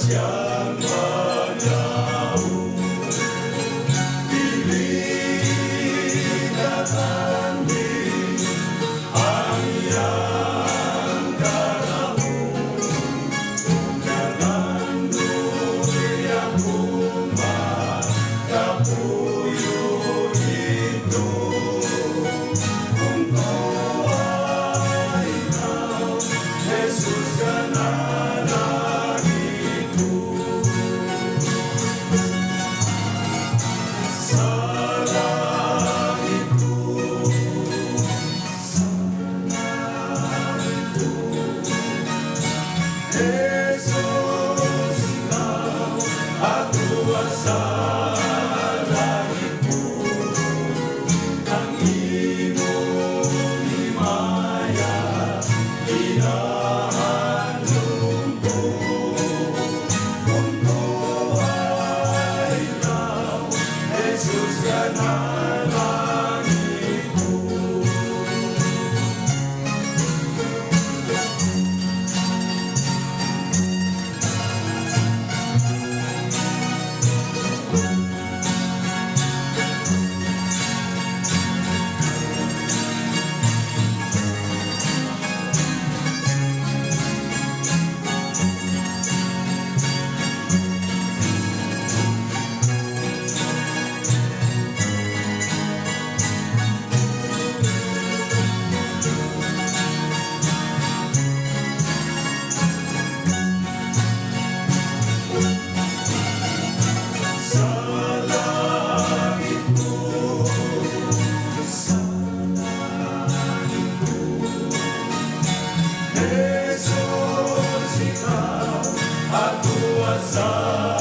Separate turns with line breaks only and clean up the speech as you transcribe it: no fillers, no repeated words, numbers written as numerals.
yang menjauh, dilihat angin, angin yang galau, dengan duri yang kumat, kapuyuh itu, untuk engkau, Yesus dan anak itu. Salah itu, Yesus kau, aku salah itu, ang iyong himaya, hinahanap ko, kung buhay ikaw, Jesus ka na lang ito. Salah itu, Yesus ikaw, aku asa.